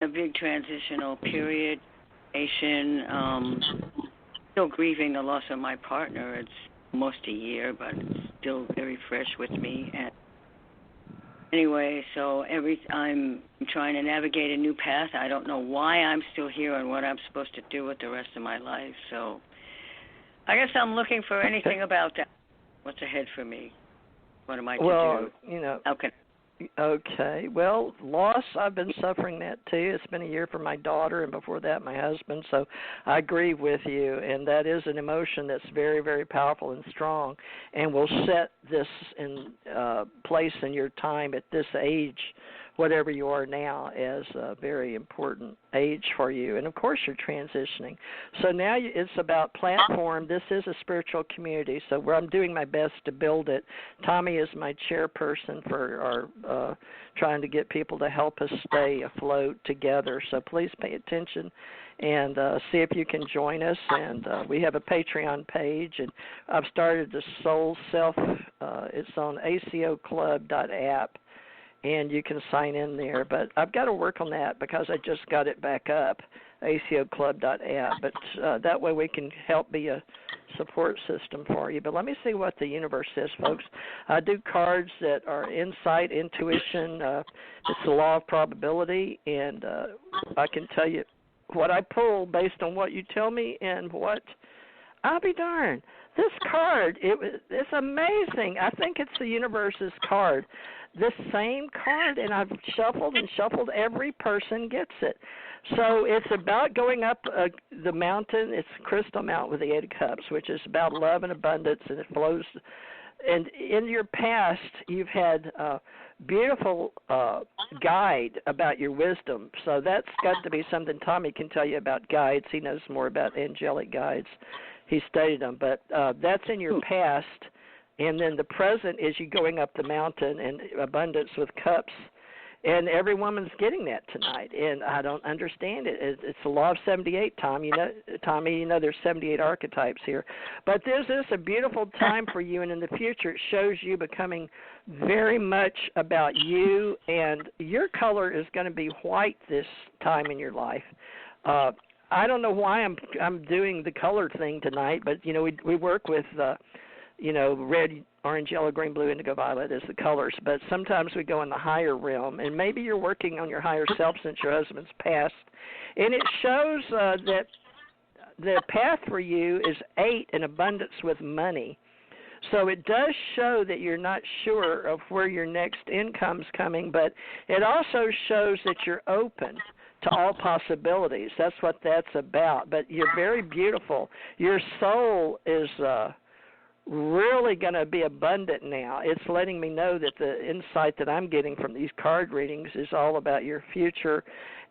a big transitional period. Still grieving the loss of my partner. It's almost a year, but it's still very fresh with me. And anyway, so I'm trying to navigate a new path. I don't know why I'm still here and what I'm supposed to do with the rest of my life. So I guess I'm looking for anything about that. What's ahead for me? What am I to do? Well, you know. Okay. Okay. Well, loss, I've been suffering that too. It's been a year for my daughter and before that my husband. So I agree with you. And that is an emotion that's very, very powerful and strong and will set this in place in your time at this age, whatever you are now, as a very important age for you. And, of course, you're transitioning. So now it's about platform. This is a spiritual community, so where I'm doing my best to build it. Tommy is my chairperson for our trying to get people to help us stay afloat together. So please pay attention and see if you can join us. And we have a Patreon page, and I've started the Soul Self. It's on acoclub.app. And you can sign in there. But I've got to work on that because I just got it back up, acoclub.app. But that way we can help be a support system for you. But let me see what the universe says, folks. I do cards that are insight, intuition. It's the law of probability. And I can tell you what I pull based on what you tell me and what I'll be darned. This card, it's amazing. I think it's the universe's card. This same card, and I've shuffled and shuffled. Every person gets it. So it's about going up the mountain. It's Crystal Mountain with the 8 of Cups, which is about love and abundance, and it flows. And in your past, you've had a beautiful guide about your wisdom. So that's got to be something Tommy can tell you about guides. He knows more about angelic guides. He studied them. But that's in your past. And then the present is you going up the mountain and abundance with cups. And every woman's getting that tonight. And I don't understand it. It's the law of 78, Tommy. You know there's 78 archetypes here. But this is a beautiful time for you. And in the future, it shows you becoming very much about you. And your color is going to be white this time in your life. I don't know why I'm doing the color thing tonight, but, you know, we work with red, orange, yellow, green, blue, indigo, violet as the colors. But sometimes we go in the higher realm, and maybe you're working on your higher self since your husband's passed. And it shows that the path for you is 8 in abundance with money. So it does show that you're not sure of where your next income's coming, but it also shows that you're open to all possibilities. That's what that's about. But you're very beautiful. Your soul is really going to be abundant now. It's letting me know that the insight that I'm getting from these card readings is all about your future.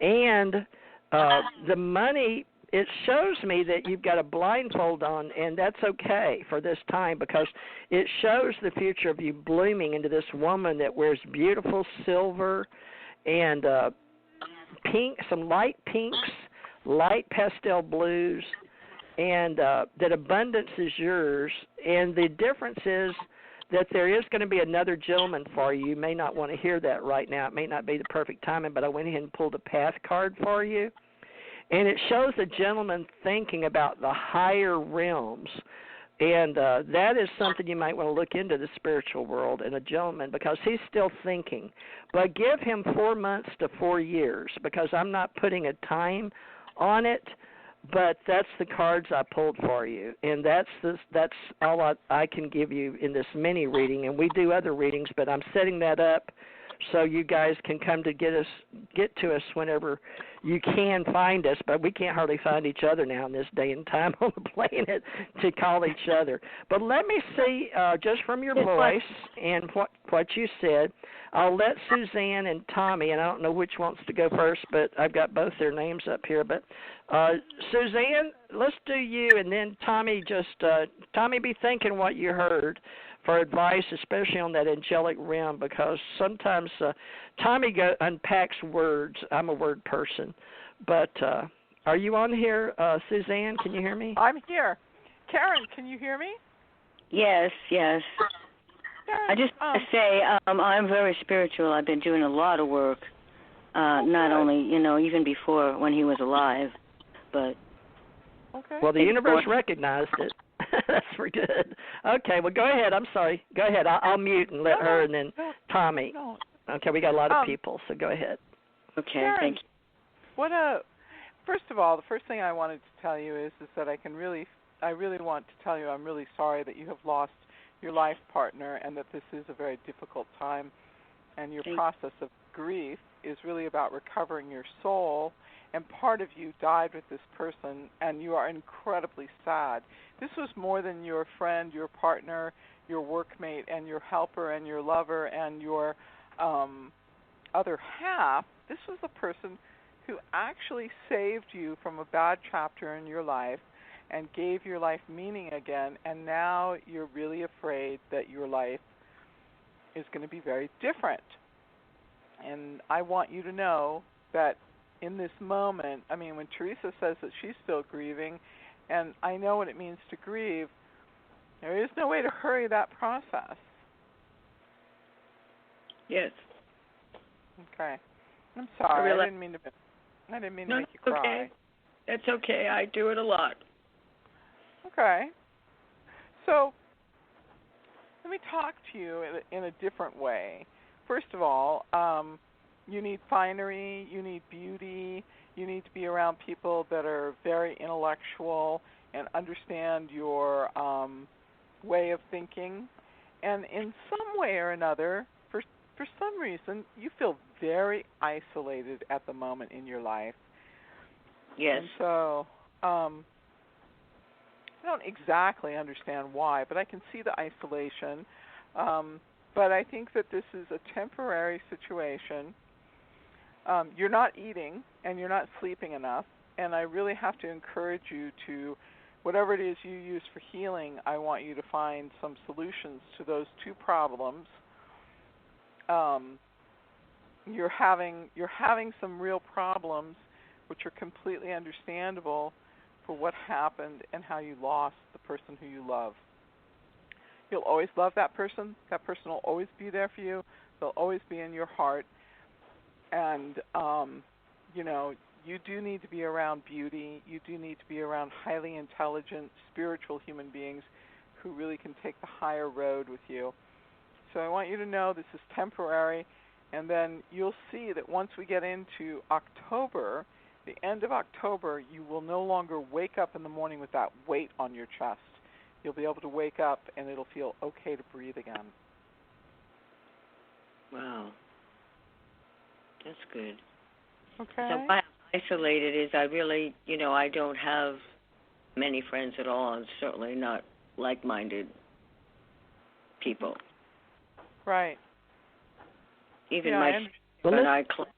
And the money, it shows me that you've got a blindfold on, and that's okay for this time because it shows the future of you blooming into this woman that wears beautiful silver and pink, some light pinks, light pastel blues, and that abundance is yours. And the difference is that there is going to be another gentleman for you. You may not want to hear that right now. It may not be the perfect timing, but I went ahead and pulled a path card for you. And it shows a gentleman thinking about the higher realms. And that is something you might want to look into, the spiritual world and a gentleman, because he's still thinking. But give him 4 months to 4 years, because I'm not putting a time on it, but that's the cards I pulled for you. And that's all I can give you in this mini reading. And we do other readings, but I'm setting that up so you guys can come to get to us whenever you can find us, but we can't hardly find each other now in this day and time on the planet to call each other. But let me see, just from your voice and what you said, I'll let Suzanne and Tommy, and I don't know which wants to go first, but I've got both their names up here. But Suzanne, let's do you, and then Tommy, Tommy, be thinking what you heard for advice, especially on that angelic realm, because sometimes Tommy unpacks words. I'm a word person. But are you on here, Suzanne? Can you hear me? I'm here. Karen, can you hear me? Yes. Karen, I just want to say I'm very spiritual. I've been doing a lot of work Not only, even before when he was alive, but... Okay. Well, the universe recognized it. That's for good. Okay, well, go ahead. I'm sorry. Go ahead. I'll mute and let her and then Tommy. No. Okay, we got a lot of people, so go ahead. Okay, Karen, thank you. First of all, the first thing I wanted to tell you is that I really want to tell you I'm really sorry that you have lost your life partner and that this is a very difficult time, and your process of grief is really about recovering your soul, and part of you died with this person, and you are incredibly sad. This was more than your friend, your partner, your workmate, and your helper, and your lover, and your other half. This was the person who actually saved you from a bad chapter in your life and gave your life meaning again, and now you're really afraid that your life is going to be very different. And I want you to know that in this moment, when Theresa says that she's still grieving, and I know what it means to grieve, there is no way to hurry that process. Yes. Okay. I'm sorry. I didn't mean to make you cry. Okay. That's okay. I do it a lot. Okay. So let me talk to you in a different way. First of all, you need finery, you need beauty, you need to be around people that are very intellectual and understand your way of thinking. And in some way or another, for some reason, you feel very isolated at the moment in your life. Yes. And so I don't exactly understand why, but I can see the isolation. But I think that this is a temporary situation. You're not eating and you're not sleeping enough, and I really have to encourage you to, whatever it is you use for healing, I want you to find some solutions to those two problems. You're having some real problems, which are completely understandable for what happened and how you lost the person who you love. You'll always love that person. That person will always be there for you. They'll always be in your heart. And, you do need to be around beauty. You do need to be around highly intelligent, spiritual human beings who really can take the higher road with you. So I want you to know this is temporary, and then you'll see that once we get into October, the end of October, you will no longer wake up in the morning with that weight on your chest. You'll be able to wake up, and it'll feel okay to breathe again. Wow. That's good. Okay. So why I'm isolated is I really, I don't have many friends at all, and certainly not like-minded people. Right. Even my friends and I clap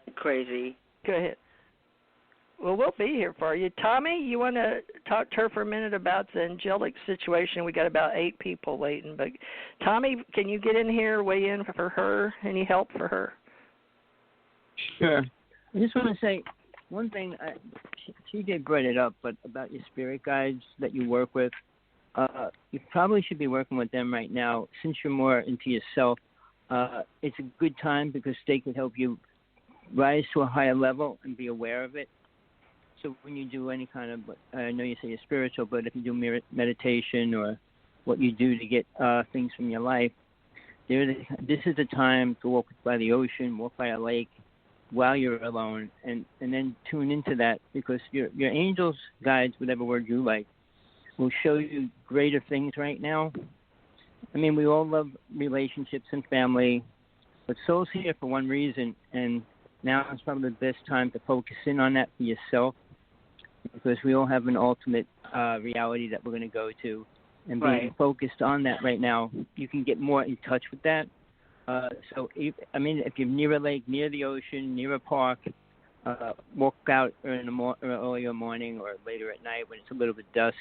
like crazy. Go ahead. Well, we'll be here for you. Tommy, you want to talk to her for a minute about the angelic situation? We got about 8 people waiting. But, Tommy, can you get in here, weigh in for her? Any help for her? Sure. I just want to say one thing. TJ brought it up, but about your spirit guides that you work with, you probably should be working with them right now. Since you're more into yourself, it's a good time because they can help you rise to a higher level and be aware of it. So when you do any kind of, I know you say you're spiritual, but if you do meditation or what you do to get things from your life, this is the time to walk by the ocean, walk by a lake while you're alone, and then tune into that, because your angels, guides, whatever word you like, will show you greater things right now. I mean, we all love relationships and family, but soul's here for one reason, and now is probably the best time to focus in on that for yourself, because we all have an ultimate reality that we're going to go to, and being focused on that right now, you can get more in touch with that. If you're near a lake, near the ocean, near a park, walk out earlier morning or later at night when it's a little bit dusk,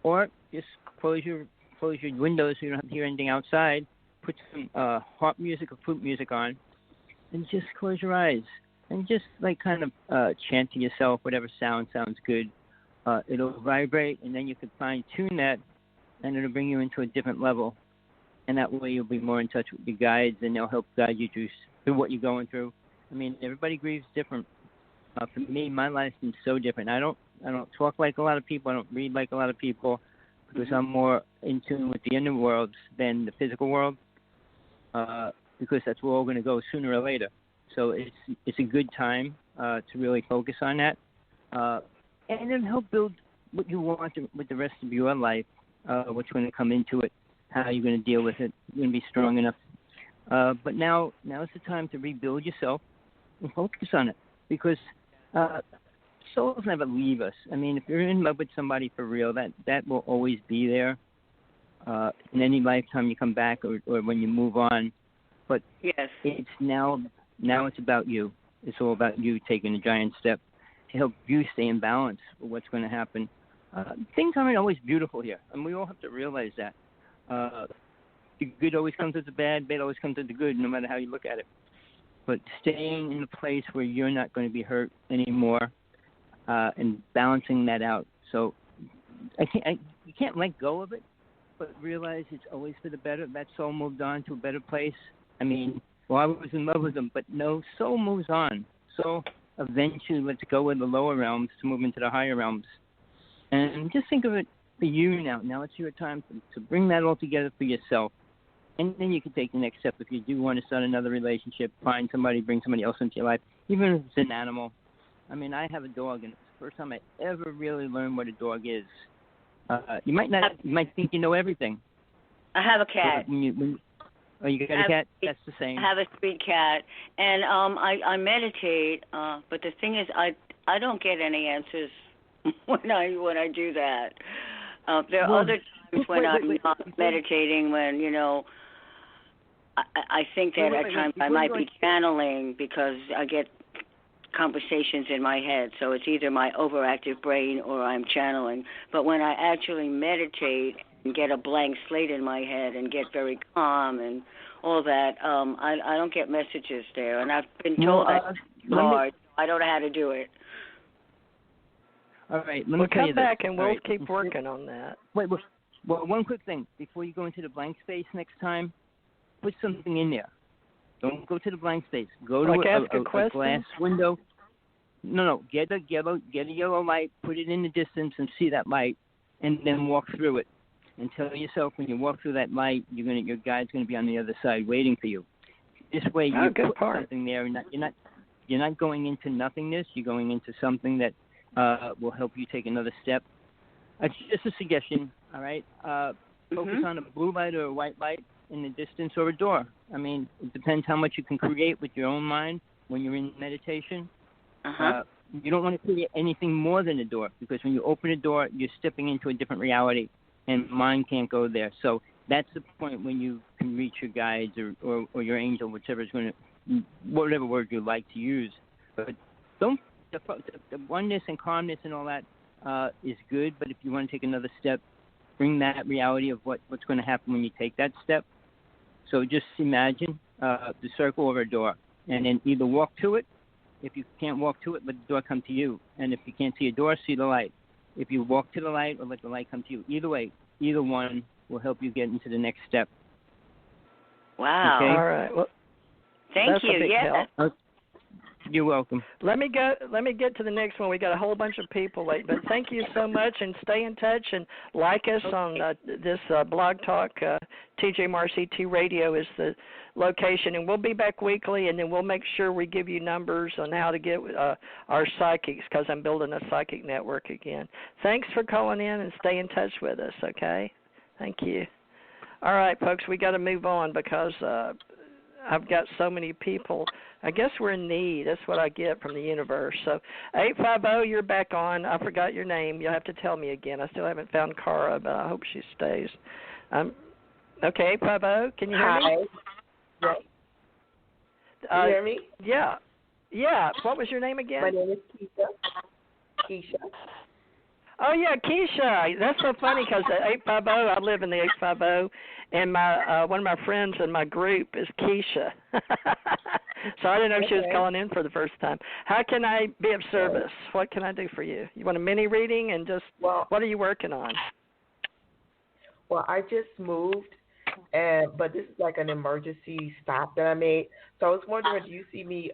or just close your windows so you don't have to hear anything outside. Put some harp music or flute music on, and just close your eyes and just chant to yourself whatever sounds good. It'll vibrate, and then you can fine tune that, and it'll bring you into a different level. And that way you'll be more in touch with your guides, and they'll help guide you through what you're going through. I mean, everybody grieves different. For me, my life's been so different. I don't talk like a lot of people. I don't read like a lot of people because I'm more in tune with the inner worlds than the physical world. Because that's where we're all going to go sooner or later. So it's a good time to really focus on that, and then help build what you want with the rest of your life. What's going to come into it, how you're going to deal with it. You're going to be strong enough. But now is the time to rebuild yourself and focus on it, because souls never leave us. I mean, if you're in love with somebody for real, that will always be there. In any lifetime you come back or when you move on. But yes, it's now it's about you. It's all about you taking a giant step to help you stay in balance with what's going to happen. Things aren't always beautiful here, and we all have to realize that. The good always comes with the bad always comes with the good, no matter how you look at it. But staying in a place where you're not going to be hurt anymore, and balancing that out. So you can't let go of it, but realize it's always for the better. That soul moved on to a better place. I mean, well, I was in love with them, but no, soul moves on. Soul eventually lets go of the lower realms to move into the higher realms. And just think of it for you now. Now it's your time to bring that all together for yourself. And then you can take the next step. If you do want to start another relationship, find somebody, bring somebody else into your life, even if it's an animal. I mean, I have a dog, and it's the first time I ever really learned what a dog is. You might think you know everything. I have a cat. Oh, you got a cat? That's the same. I have a street cat, and I meditate. But the thing is, I don't get any answers when I do that. There are other times when I'm not meditating, when I think that at times I might be channeling because I get conversations in my head. So it's either my overactive brain or I'm channeling. But when I actually meditate and get a blank slate in my head and get very calm and all that, I don't get messages there. And I've been told that's hard. I don't know how to do it. All right, let me tell you this. Come back and we'll right. keep working on that. Wait, well, one quick thing. Before you go into the blank space next time, put something in there. Don't go to the blank space. Go to a glass window. No. Get a yellow light, put it in the distance, and see that light, and then walk through it. And tell yourself when you walk through that light, your guide's going to be on the other side waiting for you. This way, you put something there, and you're not going into nothingness. You're going into something that will help you take another step. It's just a suggestion. All right. Focus on a blue light or a white light in the distance or a door. I mean, it depends how much you can create with your own mind when you're in meditation. You don't want to create anything more than a door, because when you open a door, you're stepping into a different reality, and mind can't go there. So that's the point when you can reach your guides or your angel, whichever is going to, whatever word you like to use. But don't, the oneness and calmness and all that is good, but if you want to take another step, bring that reality of what's going to happen when you take that step. So just imagine the circle over a door, and then either walk to it. If you can't walk to it, let the door come to you. And if you can't see a door, see the light. If you walk to the light or let the light come to you. Either way, either one will help you get into the next step. Wow. Okay? All right. Well, thank you. Yeah. You're welcome. Let me get to the next one. We got a whole bunch of people late, but thank you so much, and stay in touch and like us on this Blog Talk. TJMRCT Radio is the location, and we'll be back weekly, and then we'll make sure we give you numbers on how to get our psychics, because I'm building a psychic network again. Thanks for calling in, and stay in touch with us, okay? Thank you. All right, folks, we got to move on because I've got so many people. I guess we're in need. That's what I get from the universe. So 850, you're back on. I forgot your name. You'll have to tell me again. I still haven't found Cara, but I hope she stays. Okay, 850, can you hear me? Hi. Can you hear me? Yeah. Yeah. What was your name again? My name is Keisha. Oh, yeah, Keisha. That's so funny because at 850, I live in the 850, and my one of my friends in my group is Keisha. So I didn't know she was calling in for the first time. How can I be of service? What can I do for you? You want a mini reading, and just what are you working on? Well, I just moved, but this is like an emergency stop that I made. So I was wondering, do you see me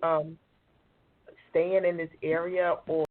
staying in this area, or